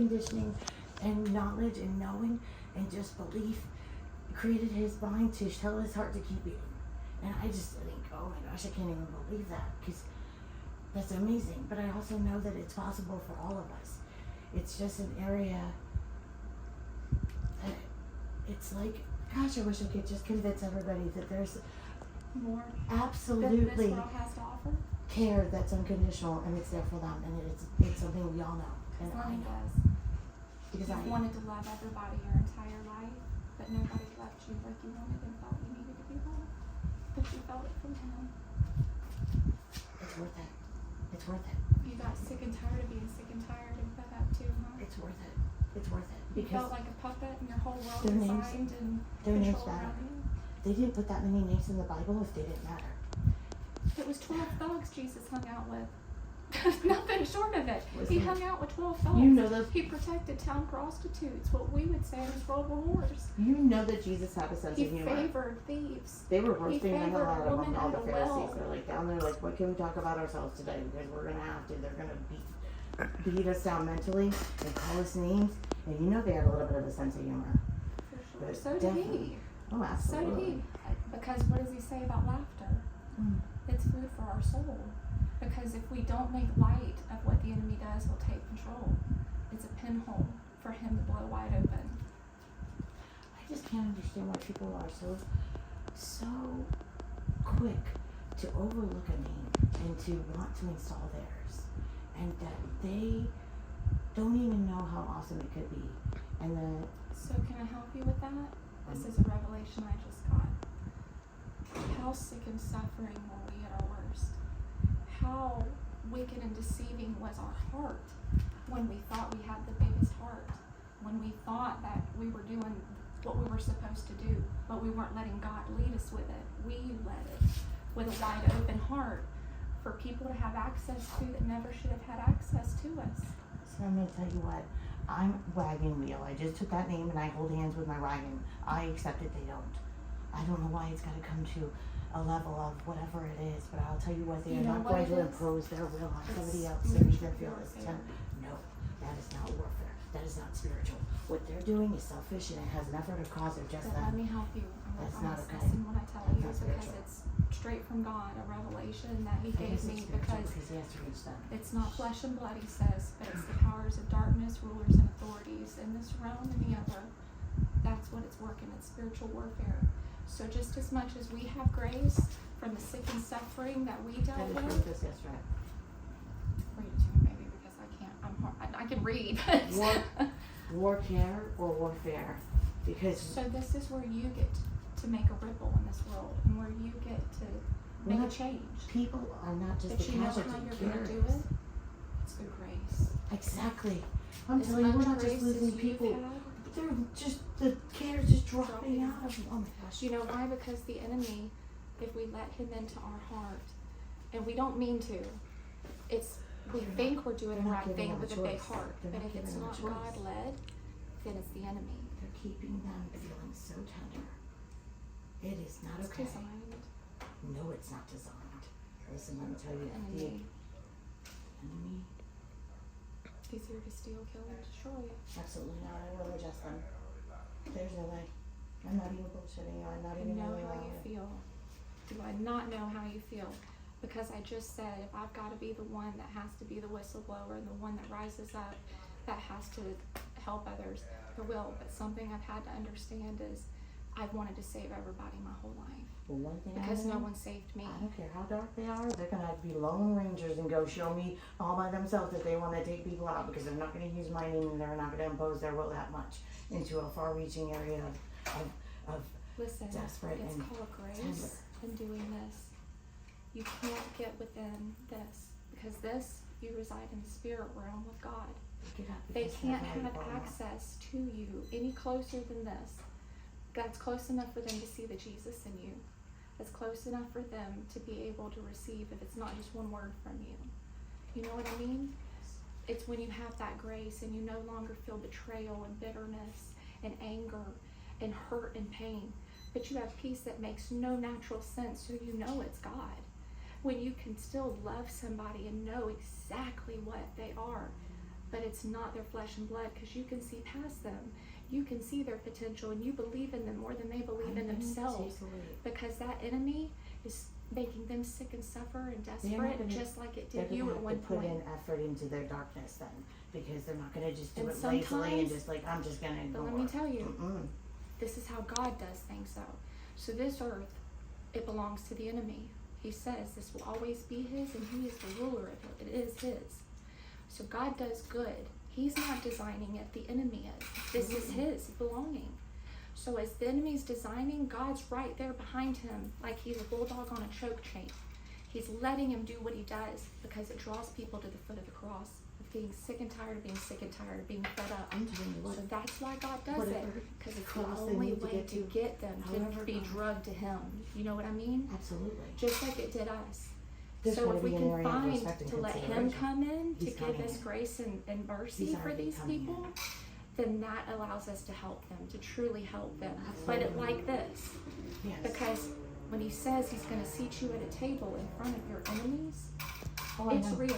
conditioning and knowledge and knowing and just belief created his mind to tell his heart to keep eating. And I just think, oh my gosh, I can't even believe that, because that's amazing. But I also know that it's possible for all of us. It's just an area that it's like, gosh, I wish I could just convince everybody that there's more absolutely that this world has to offer. Care that's unconditional, and it's there for them, and it's something we all know. And I know. Because you wanted to love everybody your entire life, but nobody loved you like you wanted and felt you needed to be loved. But you felt it from him. It's worth it. It's worth it. You got sick and tired of being sick and tired and fed up too, huh? It's worth it. It's worth it. You felt like a puppet and your whole world their designed and controlled around you. They didn't put that many names in the Bible if they didn't matter. It was 12 thugs Jesus hung out with. Nothing short of it. He hung out with 12 thugs. You know that he protected town prostitutes, what we would say in this world were whores. You know that Jesus had a sense of humor. He favored thieves. They were roasting the hell out of him, all the Pharisees. Well. They're like down there, like, what can we talk about ourselves today? Because we're gonna have to. They're gonna beat us down mentally and call us names. And you know they had a little bit of a sense of humor. For sure. So did he. Oh, absolutely. So did he. Because what does he say about laughter? It's food for our soul. Because if we don't make light of what the enemy does, he'll take control. It's a pinhole for him to blow wide open. I just can't understand why people are so quick to overlook a name and to want to install theirs, and that they don't even know how awesome it could be. And then, so can I help you with that? This is a revelation I just got. How sick and suffering were we at our worst? How wicked and deceiving was our heart when we thought we had the biggest heart, when we thought that we were doing what we were supposed to do, but we weren't letting God lead us with it. We led it with a wide open heart for people to have access to that never should have had access to us. So I'm going to tell you what, I'm wagon wheel. I just took that name and I hold hands with my wagon. I accept it, they don't. I don't know why it's got to come to a level of whatever it is, but I'll tell you what, they are not going to impose their will on somebody else to make them feel this temper. No, that is not warfare. That is not spiritual. What they're doing is selfish, and it has nothing to cause or just them. Let me help you. That's not okay. Listen what I tell you, because it's straight from God, a revelation that he gave me, because he has to reach them. It's not flesh and blood, he says, but it's the powers of darkness, rulers and authorities in this realm and the other. That's what it's working. It's spiritual warfare. So just as much as we have grace from the sick and suffering that we dealt with. Yes, right. Read it to me, maybe, because I can't. I can read. Warfare or warfare, because. So this is where you get to make a ripple in this world, and where you get to make a change. People are not just but the casualty. But you know how you're going to do it? It's through grace. Exactly. I'm telling you, we're not just losing people. They're just, the care's just dropping out of them. Oh my gosh. You know why? Because the enemy, if we let him into our heart, and we don't mean to, we think we're doing the right thing with a big heart, but if it's not God-led, then it's the enemy. They're keeping them feeling so tender. It is not okay. It's designed. No, it's not designed. Listen, let me tell you, the enemy. He's here to steal, kill, and destroy you. Absolutely not. I will adjust them. There's no way. I'm not even bullshitting you. I'm not even know how you feel. Do I not know how you feel? Because I just said, if I've got to be the one that has to be the whistleblower and the one that rises up, that has to help others, I will. But something I've had to understand is I've wanted to save everybody my whole life. Well, one thing because no one saved me. I don't care how dark they are, they're going to have to be lone rangers and go show me all by themselves that they want to take people out, because they're not going to use my name and they're not going to impose their will that much into a far-reaching area of Listen, desperate it's and called grace in doing this. You can't get within this, because this, you reside in the spirit realm with God. They can't have access to you any closer than this. God's close enough for them to see the Jesus in you. It's close enough for them to be able to receive if it's not just one word from you. You know what I mean? It's when you have that grace and you no longer feel betrayal and bitterness and anger and hurt and pain, but you have peace that makes no natural sense, so you know it's God. When you can still love somebody and know exactly what they are, but it's not their flesh and blood, because you can see past them. You can see their potential, and you believe in them more than they believe in themselves, because that enemy is making them sick and suffer and desperate, just like it did you at one point. They're going to have to put in effort into their darkness then, because they're not going to just do it lazily and just like, I'm just going to ignore. But let me tell you, this is how God does things though. So this earth, it belongs to the enemy. He says this will always be his, and he is the ruler of it. It is his. So God does good. He's not designing it, the enemy is. This is his belonging. So as the enemy's designing, God's right there behind him, like he's a bulldog on a choke chain. He's letting him do what he does, because it draws people to the foot of the cross, of being sick and tired, of being sick and tired, of being fed up. So that's why God does it, because it's the only way to get them to be drugged to him. You know what I mean? Absolutely. Just like it did us. So if we can find to let him come in to give us grace and mercy for these people, then that allows us to help them, to truly help them. But it like this, because when he says he's going to seat you at a table in front of your enemies, it's real.